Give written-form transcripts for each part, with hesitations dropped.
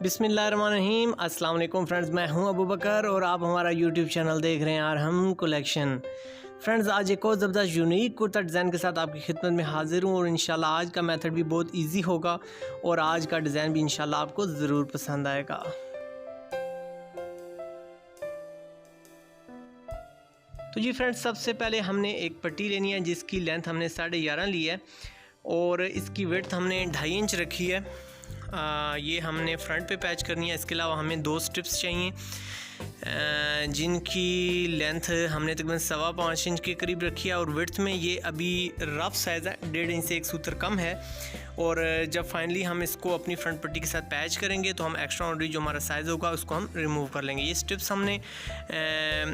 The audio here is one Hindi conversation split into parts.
बिस्मिल्लाहिर्रहमानिर्रहीम। अस्सलाम वालेकुम फ्रेंड्स, मैं हूं अबू बकर और आप हमारा यूट्यूब चैनल देख रहे हैं अरहम कलेक्शन। फ्रेंड्स, आज एक और ज़बरदस्त यूनिक कुर्ता डिज़ाइन के साथ आपकी खिदमत में हाजिर हूं और इंशाल्लाह आज का मेथड भी बहुत इजी होगा और आज का डिज़ाइन भी इंशाल्लाह आपको ज़रूर पसंद आएगा। तो जी फ्रेंड्स, सबसे पहले हमने एक पट्टी लेनी है जिसकी लेंथ हमने 11.5 ली है और इसकी विड्थ हमने 2.5 इंच रखी है। ये हमने फ्रंट पे पैच करनी है। इसके अलावा हमें 2 स्ट्रिप्स चाहिए जिनकी लेंथ हमने तकरीबन 5.25 इंच के करीब रखी है और विड्थ में ये अभी रफ़ साइज़ है, 1.5 इंच से 1 सूत्र कम है। और जब फाइनली हम इसको अपनी फ्रंट पट्टी के साथ पैच करेंगे तो हम एक्स्ट्रा ऑर्डनरी जो हमारा साइज़ होगा उसको हम रिमूव कर लेंगे। ये स्ट्रिप्स हमने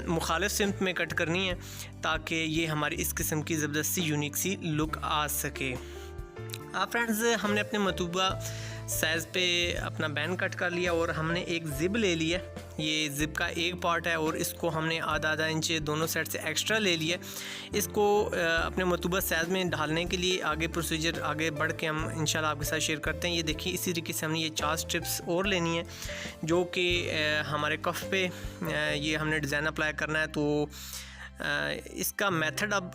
मुखालिफ सिम्त में कट करनी है ताकि ये हमारी इस किस्म की ज़बरदस्ती यूनिक सी लुक आ सके। फ्रेंड्स, हमने अपने मतलूबा साइज़ पे अपना बैंड कट कर लिया और हमने एक ज़िप ले लिया। ये ज़िप का एक पार्ट है और इसको हमने आधा इंच दोनों साइड से एक्स्ट्रा ले लिया। इसको अपने मतलूबा साइज़ में ढालने के लिए आगे प्रोसीजर आगे बढ़ के हम इंशाल्लाह आपके साथ शेयर करते हैं। ये देखिए, इसी तरीके से हमने ये 4 स्ट्रिप्स और लेनी है जो कि हमारे कफ पे ये हमने डिज़ाइन अप्लाई करना है। तो इसका मेथड अब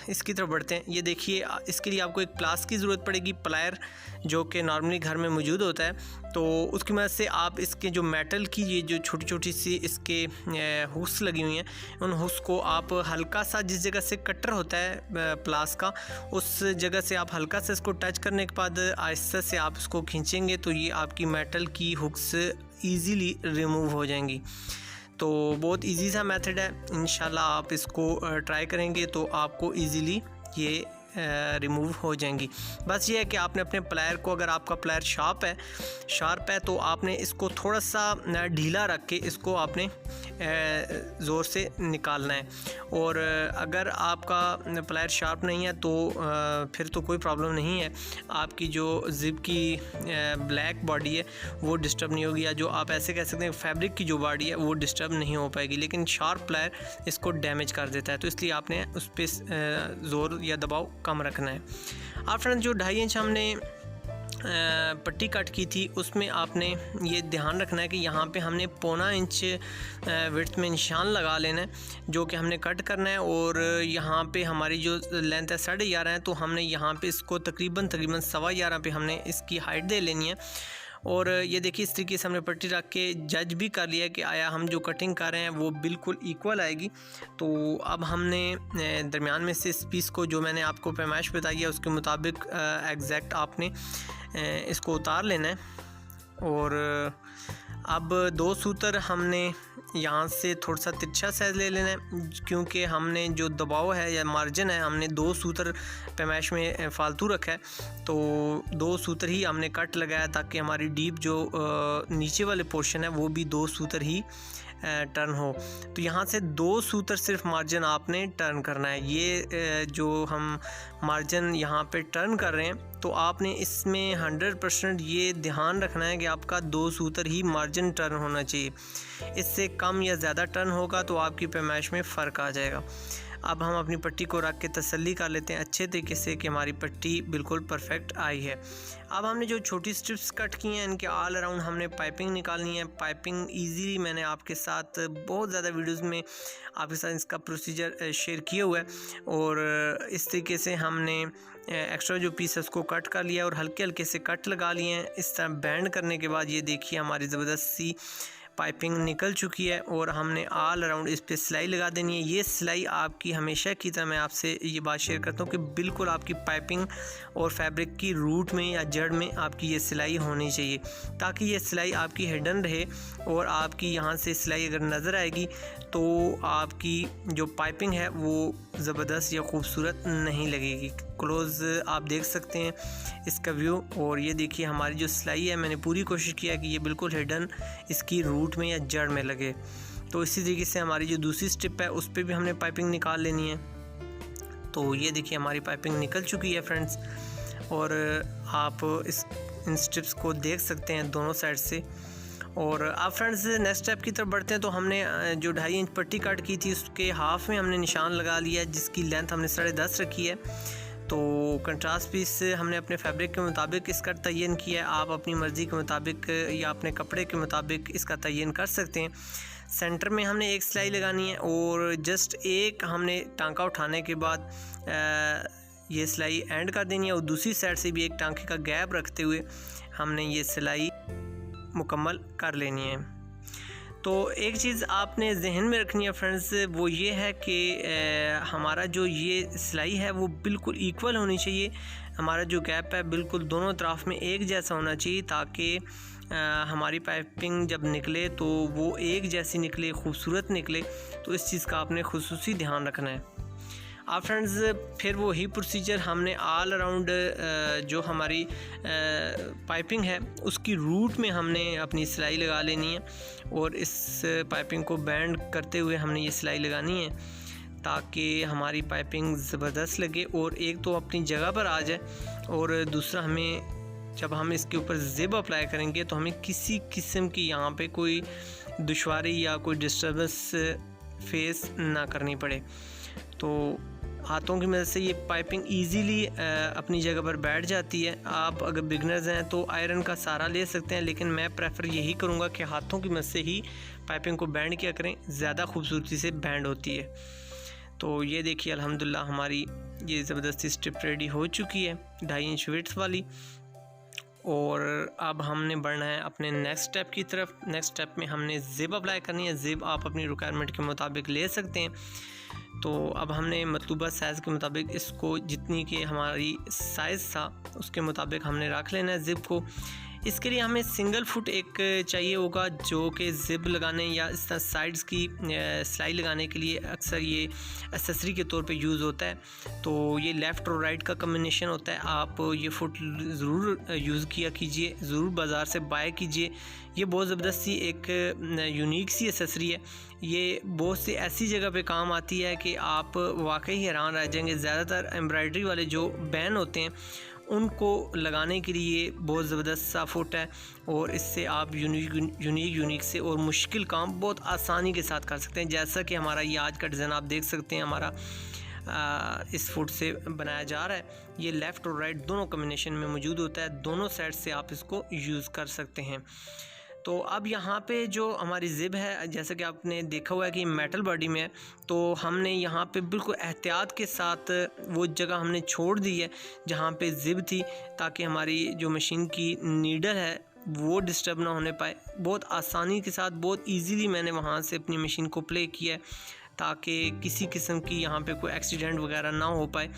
इसकी तरफ बढ़ते हैं। ये देखिए, इसके लिए आपको एक प्लास की ज़रूरत पड़ेगी, प्लायर जो कि नॉर्मली घर में मौजूद होता है। तो उसकी मदद से आप इसके जो मेटल की ये जो छोटी छोटी सी इसके हुक्स लगी हुई हैं, उन हुक्स को आप हल्का सा, जिस जगह से कटर होता है प्लास का, उस जगह से आप हल्का से इसको टच करने के बाद आहिस्ता से आप इसको खींचेंगे तो ये आपकी मेटल की हुक्स ईज़िली रिमूव हो जाएंगी। तो बहुत इजी सा मेथड है। इंशाल्लाह आप इसको ट्राई करेंगे तो आपको इजीली ये रिमूव हो जाएंगी। बस ये है कि आपने अपने प्लायर को, अगर आपका प्लायर शार्प है तो आपने इसको थोड़ा सा ढीला रख के इसको आपने ज़ोर से निकालना है। और अगर आपका प्लायर शार्प नहीं है तो फिर तो कोई प्रॉब्लम नहीं है, आपकी जो ज़िप की ब्लैक बॉडी है वो डिस्टर्ब नहीं होगी, या जो आप ऐसे कह सकते हैं फैब्रिक की जो बॉडी है वो डिस्टर्ब नहीं हो पाएगी। लेकिन शार्प प्लायर इसको डैमेज कर देता है, तो इसलिए आपने उस पर ज़ोर या दबाव कम रखना है। आप फ्रेंड्स, जो 2.5 इंच हमने पट्टी कट की थी उसमें आपने ये ध्यान रखना है कि यहाँ पे हमने 1.25 इंच विड्थ में निशान लगा लेना है जो कि हमने कट करना है। और यहाँ पे हमारी जो लेंथ है 11.5 है, तो हमने यहाँ पे इसको तकरीबन 11.25 पे हमने इसकी हाइट दे लेनी है। और ये देखिए, इस तरीके से हमने पट्टी रख के जज भी कर लिया कि आया हम जो कटिंग कर रहे हैं वो बिल्कुल इक्वल आएगी। तो अब हमने दरमियान में से इस पीस को, जो मैंने आपको पैमाइश बताई है उसके मुताबिक एग्जैक्ट आपने इसको उतार लेना है। और अब 2 सूत्र हमने यहाँ से थोड़ा सा तिरछा साइज़ ले लेना है, क्योंकि हमने जो दबाव है या मार्जिन है हमने 2 सूत्र पैमाइश में फालतू रखा है। तो 2 सूत्र ही हमने कट लगाया ताकि हमारी डीप जो नीचे वाले पोर्शन है वो भी 2 सूत्र ही टर्न हो। तो यहाँ से 2 सूत्र सिर्फ मार्जिन आपने टर्न करना है। ये जो हम मार्जिन यहाँ पे टर्न कर रहे हैं तो आपने इसमें 100% ये ध्यान रखना है कि आपका 2 सूत्र ही मार्जिन टर्न होना चाहिए। इससे कम या ज़्यादा टर्न होगा तो आपकी पैमाइश में फ़र्क आ जाएगा। अब हम अपनी पट्टी को रख के तसल्ली कर लेते हैं अच्छे तरीके से कि हमारी पट्टी बिल्कुल परफेक्ट आई है। अब हमने जो छोटी स्ट्रिप्स कट की हैं इनके ऑल अराउंड हमने पाइपिंग निकालनी है। पाइपिंग इजीली मैंने आपके साथ बहुत ज़्यादा वीडियोस में आपके साथ इसका प्रोसीजर शेयर किया हुआ है। और इस तरीके से हमने एक्स्ट्रा जो पीसेस को कट कर लिया और हल्के हल्के से कट लगा लिए हैं। इस तरह बैंड करने के बाद ये देखिए हमारी ज़बरदस्त सी पाइपिंग निकल चुकी है और हमने ऑल अराउंड इस पे सिलाई लगा देनी है। ये सिलाई आपकी हमेशा की तरह, मैं आपसे ये बात शेयर करता हूँ कि बिल्कुल आपकी पाइपिंग और फैब्रिक की रूट में या जड़ में आपकी ये सिलाई होनी चाहिए, ताकि ये सिलाई आपकी हिडन रहे। और आपकी यहाँ से सिलाई अगर नज़र आएगी तो आपकी जो पाइपिंग है वो ज़बरदस्त या ख़ूबसूरत नहीं लगेगी। क्लोज़ आप देख सकते हैं इसका व्यू। और ये देखिए हमारी जो सिलाई है, मैंने पूरी कोशिश किया कि ये बिल्कुल हिडन इसकी रूट में या जड़ में लगे। तो इसी तरीके से हमारी जो दूसरी स्ट्रिप है उस पर भी हमने पाइपिंग निकाल लेनी है। तो ये देखिए हमारी पाइपिंग निकल चुकी है फ्रेंड्स, और आप इन स्ट्रिप्स को देख सकते हैं दोनों साइड से। और आप फ्रेंड्स नेक्स्ट स्टेप की तरफ बढ़ते हैं। तो हमने जो 2.5 इंच पट्टी कट की थी उसके हाफ में हमने निशान लगा लिया, जिसकी लेंथ हमने 10.5 रखी है। तो कंट्रास्ट पीस हमने अपने फैब्रिक के मुताबिक इसका तयन किया है। आप अपनी मर्ज़ी के मुताबिक या अपने कपड़े के मुताबिक इसका तयन कर सकते हैं। सेंटर में हमने एक सिलाई लगानी है और जस्ट एक हमने टांका उठाने के बाद ये सिलाई एंड कर देनी है और दूसरी साइड से भी एक टांके का गैप रखते हुए हमने ये सिलाई मुकम्मल कर लेनी है। तो एक चीज़ आपने जहन में रखनी है फ्रेंड्स, वो ये है कि हमारा जो ये सिलाई है वो बिल्कुल इक्वल होनी चाहिए। हमारा जो गैप है बिल्कुल दोनों तरफ में एक जैसा होना चाहिए, ताकि हमारी पाइपिंग जब निकले तो वो एक जैसी निकले, खूबसूरत निकले। तो इस चीज़ का आपने खुसूसी ध्यान रखना है। आप फ्रेंड्स फिर वही प्रोसीजर हमने ऑल अराउंड जो हमारी पाइपिंग है उसकी रूट में हमने अपनी सिलाई लगा लेनी है और इस पाइपिंग को बैंड करते हुए हमने ये सिलाई लगानी है, ताकि हमारी पाइपिंग ज़बरदस्त लगे और एक तो अपनी जगह पर आ जाए, और दूसरा हमें जब हम इसके ऊपर ज़िप अप्लाई करेंगे तो हमें किसी किस्म की यहाँ पे कोई दुश्वारी या कोई डिस्टर्बेंस फेस ना करनी पड़े। तो हाथों की मदद से ये पाइपिंग इजीली अपनी जगह पर बैठ जाती है। आप अगर बिगनर्स हैं तो आयरन का सहारा ले सकते हैं, लेकिन मैं प्रेफर यही करूँगा कि हाथों की मदद से ही पाइपिंग को बैंड किया करें, ज़्यादा खूबसूरती से बैंड होती है। तो ये देखिए अल्हम्दुलिल्लाह हमारी ये ज़बरदस्ती स्ट्रिप रेडी हो चुकी है 2.5 इंच विड्थ वाली। और अब हमने बढ़ना है अपने नेक्स्ट स्टेप की तरफ। नेक्स्ट स्टेप में हमने ज़िप अप्लाई करनी है। ज़िप आप अपनी रिक्वायरमेंट के मुताबिक ले सकते हैं। तो अब हमने मतलूबा साइज़ के मुताबिक इसको जितनी कि हमारी साइज़ था उसके मुताबिक हमने रख लेना है ज़िप को। इसके लिए हमें सिंगल फुट एक चाहिए होगा, जो कि ज़िप लगाने या इस तरह साइड्स की सिलाई लगाने के लिए अक्सर ये एक्सेसरी के तौर पे यूज़ होता है। तो ये लेफ़्ट और राइट का कम्बिनेशन होता है। आप ये फुट ज़रूर यूज़ किया कीजिए, ज़रूर बाज़ार से बाय कीजिए। ये बहुत ज़बरदस्त सी एक यूनिक सी एक्सेसरी है। ये बहुत सी ऐसी जगह पे काम आती है कि आप वाकई हैरान रह जाएंगे। ज़्यादातर एम्ब्रॉयडरी वाले जो बैन होते हैं उनको लगाने के लिए बहुत ज़बरदस्त सा फुट है, और इससे आप यूनिक से और मुश्किल काम बहुत आसानी के साथ कर सकते हैं। जैसा कि हमारा ये आज का डिज़ाइन आप देख सकते हैं, हमारा इस फुट से बनाया जा रहा है। ये लेफ़्ट और राइट दोनों कम्बिनेशन में मौजूद होता है, दोनों साइड से आप इसको यूज़ कर सकते हैं। तो अब यहाँ पे जो हमारी ज़िप है, जैसा कि आपने देखा हुआ है कि मेटल बॉडी में है, तो हमने यहाँ पे बिल्कुल एहतियात के साथ वो जगह हमने छोड़ दी है जहाँ पे ज़िप थी, ताकि हमारी जो मशीन की नीडल है वो डिस्टर्ब ना होने पाए। बहुत आसानी के साथ, बहुत इजीली मैंने वहाँ से अपनी मशीन को प्ले किया है, ताकि किसी किस्म की यहाँ पे कोई एक्सीडेंट वगैरह ना हो पाए,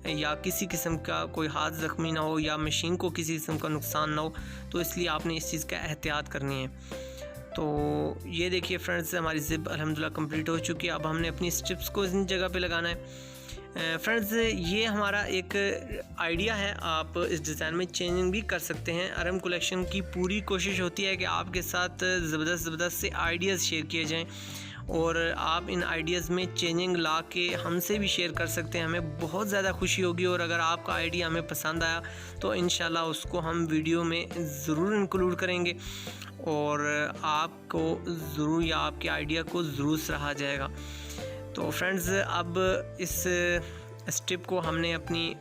या किसी किस्म का कोई हाथ ज़ख्मी ना हो, या मशीन को किसी किस्म का नुकसान ना हो। तो इसलिए आपने इस चीज़ का एहतियात करनी है। तो ये देखिए फ्रेंड्स, हमारी ज़िप अल्हम्दुलिल्लाह कंप्लीट हो चुकी है। अब हमने अपनी स्ट्रिप्स को इस जगह पे लगाना है। फ्रेंड्स ये हमारा एक आइडिया है, आप इस डिज़ाइन में चेंजिंग भी कर सकते हैं। अरम कलेक्शन की पूरी कोशिश होती है कि आपके साथ ज़बरदस्त से आइडियाज़ शेयर किए जाएँ, और आप इन आइडियाज़ में चेंजिंग ला के हमसे भी शेयर कर सकते हैं। हमें बहुत ज़्यादा खुशी होगी, और अगर आपका आइडिया हमें पसंद आया तो इंशाल्लाह उसको हम वीडियो में ज़रूर इंक्लूड करेंगे, और आपको ज़रूर या आपके आइडिया को ज़रूर सराहा जाएगा। तो फ्रेंड्स अब इस स्ट्रिप को हमने अपनी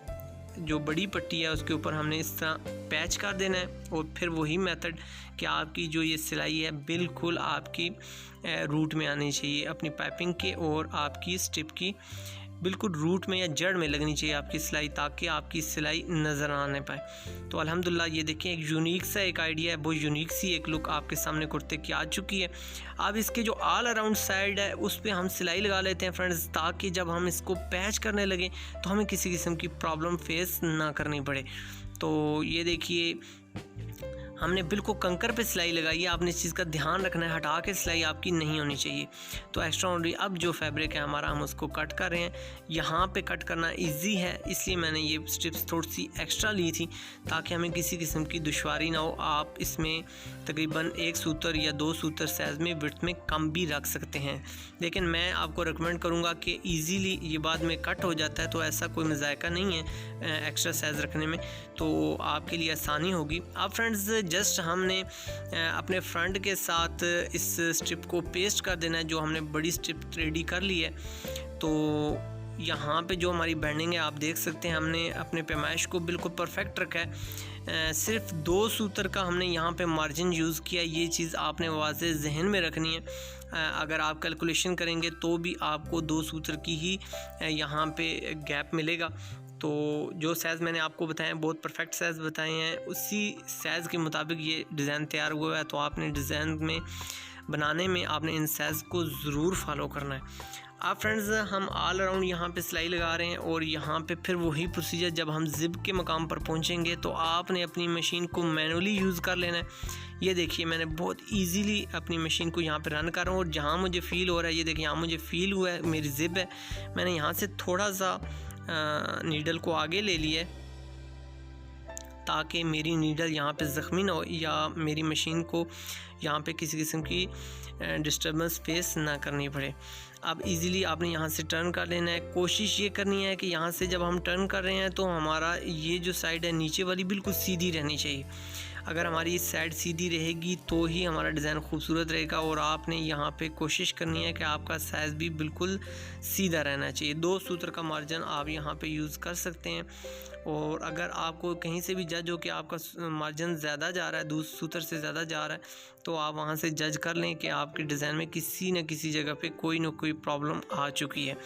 जो बड़ी पट्टी है उसके ऊपर हमने इस तरह पैच कर देना है, और फिर वही मेथड कि आपकी जो ये सिलाई है बिल्कुल आपकी रूट में आनी चाहिए अपनी पाइपिंग के, और आपकी स्ट्रिप की बिल्कुल रूट में या जड़ में लगनी चाहिए आपकी सिलाई, ताकि आपकी सिलाई नज़र आने पाए। तो अल्हम्दुलिल्लाह ये देखिए एक यूनिक सा एक आइडिया है, बहुत यूनिक सी एक लुक आपके सामने कुर्ते की आ चुकी है। अब इसके जो ऑल अराउंड साइड है उस पर हम सिलाई लगा लेते हैं फ्रेंड्स, ताकि जब हम इसको पैच करने लगें तो हमें किसी किस्म की प्रॉब्लम फेस ना करनी पड़े। तो ये देखिए हमने बिल्कुल कंकर पे सिलाई लगाई है। आपने इस चीज़ का ध्यान रखना है, हटा के सिलाई आपकी नहीं होनी चाहिए। तो एक्स्ट्रा ऑर्डिनरी अब जो फैब्रिक है हमारा, हम उसको कट कर रहे हैं। यहाँ पे कट करना इजी है, इसलिए मैंने ये स्ट्रिप्स थोड़ी सी एक्स्ट्रा ली थी, ताकि हमें किसी किस्म की दुश्वारी ना हो। आप इसमें तकरीबन 1 सूतर या 2 सूतर साइज़ में विड्थ में कम भी रख सकते हैं, लेकिन मैं आपको रिकमेंड करूँगा कि ईज़िली ये बाद में कट हो जाता है, तो ऐसा कोई मज़ायका नहीं है एक्स्ट्रा साइज़ रखने में, तो आपके लिए आसानी होगी। अब फ्रेंड्स जस्ट हमने अपने फ्रंट के साथ इस स्ट्रिप को पेस्ट कर देना है, जो हमने बड़ी स्ट्रिप रेडी कर ली है। तो यहाँ पे जो हमारी बैंडिंग है आप देख सकते हैं, हमने अपने पैमाइश को बिल्कुल परफेक्ट रखा है। सिर्फ 2 सूत्र का हमने यहाँ पे मार्जिन यूज़ किया। ये चीज़ आपने वाज़े जहन में रखनी है। अगर आप कैलकुलेशन करेंगे तो भी आपको 2 सूत्र की ही यहाँ पे गैप मिलेगा। तो जो साइज़ मैंने आपको बताया बहुत परफेक्ट साइज़ बताए हैं, उसी साइज़ के मुताबिक ये डिज़ाइन तैयार हुआ है। तो आपने डिज़ाइन में बनाने में आपने इन साइज़ को ज़रूर फॉलो करना है। अब फ्रेंड्स हम ऑल अराउंड यहाँ पे सिलाई लगा रहे हैं और यहाँ पे फिर वही प्रोसीजर जब हम ज़िप के मकाम पर पहुँचेंगे तो आपने अपनी मशीन को मैनुअली यूज़ कर लेना है। ये देखिए मैंने बहुत इजीली अपनी मशीन को यहाँ पे रन कर रहा हूँ और जहाँ मुझे फ़ील हो रहा है, ये देखिए यहाँ मुझे फ़ील हुआ है मेरी ज़िप है, मैंने यहाँ से थोड़ा सा नीडल को आगे ले लिया ताकि मेरी नीडल यहाँ पे ज़ख्मी ना हो या मेरी मशीन को यहाँ पे किसी किस्म की डिस्टर्बेंस फेस ना करनी पड़े। अब इजीली आपने यहाँ से टर्न कर लेना है। कोशिश ये करनी है कि यहाँ से जब हम टर्न कर रहे हैं तो हमारा ये जो साइड है नीचे वाली बिल्कुल सीधी रहनी चाहिए। अगर हमारी इस साइड सीधी रहेगी तो ही हमारा डिज़ाइन खूबसूरत रहेगा। और आपने यहाँ पे कोशिश करनी है कि आपका साइज़ भी बिल्कुल सीधा रहना चाहिए। 2 सूत्र का मार्जिन आप यहाँ पे यूज़ कर सकते हैं। और अगर आपको कहीं से भी जज हो कि आपका मार्जिन ज़्यादा जा रहा है, 2 सूत्र से ज़्यादा जा रहा है, तो आप वहाँ से जज कर लें कि आपके डिज़ाइन में किसी न किसी जगह पे कोई ना कोई प्रॉब्लम आ चुकी है।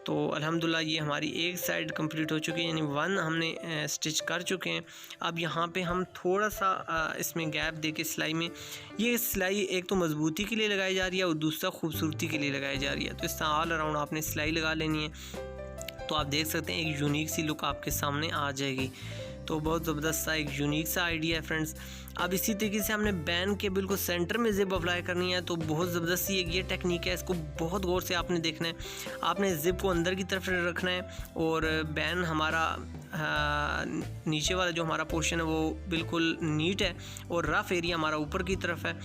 तो अल्हम्दुलिल्लाह ये हमारी एक साइड कंप्लीट हो चुकी है, यानी 1 हमने स्टिच कर चुके हैं। अब यहाँ पे हम थोड़ा सा इसमें गैप देके सिलाई में, ये सिलाई एक तो मजबूती के लिए लगाई जा रही है और दूसरा खूबसूरती के लिए लगाई जा रही है। तो इस तरह ऑल अराउंड आपने सिलाई लगा लेनी है। तो आप देख सकते हैं एक यूनिक सी लुक आपके सामने आ जाएगी। तो बहुत ज़बरदस्त सा एक यूनिक सा आइडिया है फ्रेंड्स। अब इसी तरीके से हमने बैन के बिल्कुल सेंटर में ज़िप अप्लाई करनी है। तो बहुत ज़बरदस्त सी एक ये टेक्निक है, इसको बहुत गौर से आपने देखना है। आपने ज़िप को अंदर की तरफ रखना है और बैन हमारा नीचे वाला जो हमारा पोर्शन है वो बिल्कुल नीट है और रफ़ एरिया हमारा ऊपर की तरफ है।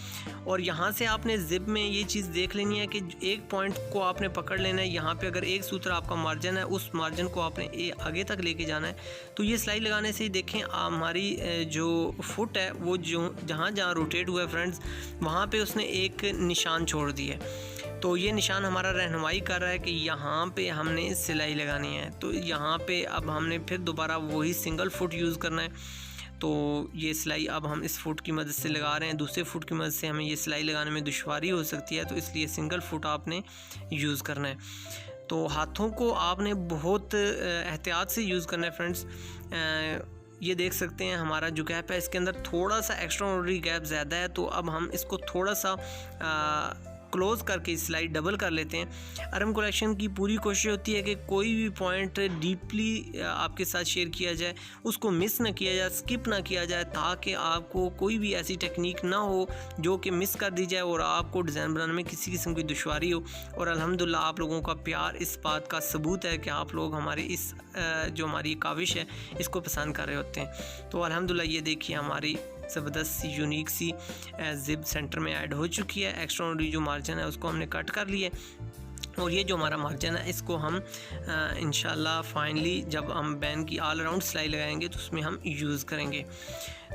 और यहाँ से आपने ज़िप में ये चीज़ देख लेनी है कि एक पॉइंट को आपने पकड़ लेना है। यहाँ पे अगर एक सूत्र आपका मार्जिन है, उस मार्जिन को आपने आगे तक लेके जाना है। तो ये सिलाई लगाने से ही देखें हमारी जो फुट है वो जो जहाँ रोटेट हुआ है फ्रेंड्स, वहाँ पे उसने एक निशान छोड़ दिया है। तो ये निशान हमारा रहनुमाई कर रहा है कि यहाँ पे हमने सिलाई लगानी है। तो यहाँ पे अब हमने फिर दोबारा वही सिंगल फुट यूज़ करना है। तो ये सिलाई अब हम इस फुट की मदद से लगा रहे हैं। दूसरे फुट की मदद से हमें ये सिलाई लगाने में दुश्वारी हो सकती है, तो इसलिए सिंगल फुट आपने यूज़ करना है। तो हाथों को आपने बहुत एहतियात से यूज़ करना है फ्रेंड्स। ये देख सकते हैं हमारा जो गैप है इसके अंदर थोड़ा सा एक्स्ट्रा ऑर्डिनरी गैप ज़्यादा है। तो अब हम इसको थोड़ा सा क्लोज़ करके स्लाइड डबल कर लेते हैं। अरम कलेक्शन की पूरी कोशिश होती है कि कोई भी पॉइंट डीपली आपके साथ शेयर किया जाए, उसको मिस ना किया जाए, स्किप ना किया जाए, ताकि आपको कोई भी ऐसी टेक्निक ना हो जो कि मिस कर दी जाए और आपको डिज़ाइन बनाने में किसी किस्म की दुश्वारी हो। और अल्हम्दुलिल्लाह आप लोगों का प्यार इस बात का सबूत है कि आप लोग हमारी इस जो हमारी काविश है इसको पसंद कर रहे होते हैं। तो अल्हम्दुलिल्लाह ये देखिए हमारी ज़बरदस्त सी यूनिक सी ज़िप सेंटर में ऐड हो चुकी है। एक्स्ट्रा जो मार्जिन है उसको हमने कट कर लिया और ये जो हमारा मार्जिन है इसको हम इंशाल्लाह फाइनली जब हम बैन की ऑल अराउंड सिलाई लगाएंगे तो उसमें हम यूज़ करेंगे।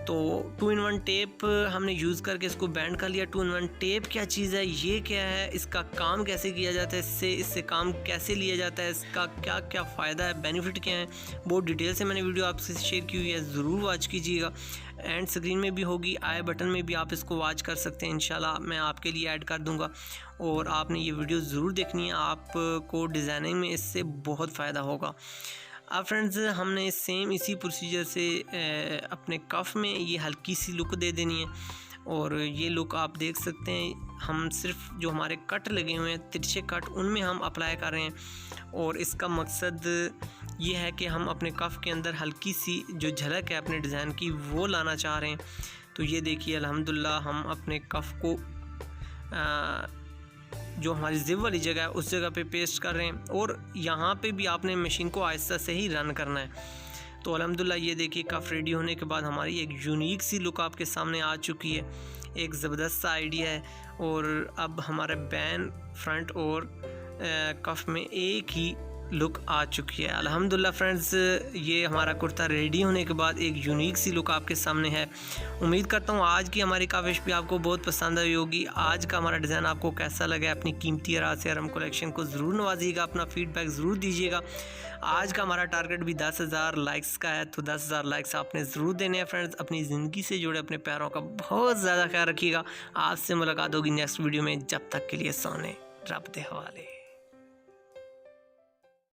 तो 2-in-1 टेप हमने यूज़ करके इसको बैंड कर लिया। 2-in-1 टेप क्या चीज़ है, ये क्या है, इसका काम कैसे किया जाता है, इससे काम कैसे लिया जाता है, इसका क्या क्या फ़ायदा है, बेनिफिट क्या है, बहुत डिटेल से मैंने वीडियो आपसे शेयर की हुई है, ज़रूर वॉच कीजिएगा। एंड स्क्रीन में भी होगी, आई बटन में भी आप इसको वॉच कर सकते हैं। इंशाल्लाह मैं आपके लिए ऐड कर दूंगा और आपने ये वीडियो ज़रूर देखनी है, आपको डिज़ाइनिंग में इससे बहुत फ़ायदा होगा। अब फ्रेंड्स हमने सेम इसी प्रोसीजर से अपने कफ में ये हल्की सी लुक दे देनी है और ये लुक आप देख सकते हैं। हम सिर्फ जो हमारे कट लगे हुए हैं तिरछे कट, उनमें हम अप्लाई कर रहे हैं और इसका मकसद ये है कि हम अपने कफ के अंदर हल्की सी जो झलक है अपने डिज़ाइन की वो लाना चाह रहे हैं। तो ये देखिए अल्हम्दुलिल्लाह हम अपने कफ को जो हमारी ज़िप वाली जगह है उस जगह पे पेस्ट कर रहे हैं और यहाँ पे भी आपने मशीन को आहिस्ता से ही रन करना है। तो अल्हम्दुलिल्लाह ये देखिए कफ रेडी होने के बाद हमारी एक यूनिक सी लुक आपके सामने आ चुकी है, एक ज़बरदस्त सा आइडिया है। और अब हमारे बैन फ्रंट और कफ में एक ही लुक आ चुकी है। अल्हम्दुलिल्लाह फ्रेंड्स, ये हमारा कुर्ता रेडी होने के बाद एक यूनिक सी लुक आपके सामने है। उम्मीद करता हूँ आज की हमारी काविश भी आपको बहुत पसंद आई होगी। आज का हमारा डिज़ाइन आपको कैसा लगा? अपनी कीमती राज से हरम कलेक्शन को ज़रूर नवाजिएगा, अपना फीडबैक ज़रूर दीजिएगा। आज का हमारा टारगेट भी 10,000 लाइक्स का है, तो 10,000 लाइक्स आपने ज़रूर देने हैं फ्रेंड्स। अपनी ज़िंदगी से जुड़े अपने प्यारों का बहुत ज़्यादा ख्याल रखिएगा। आपसे मुलाकात होगी नेक्स्ट वीडियो में। जब तक के लिए सोने रब दे हवाले।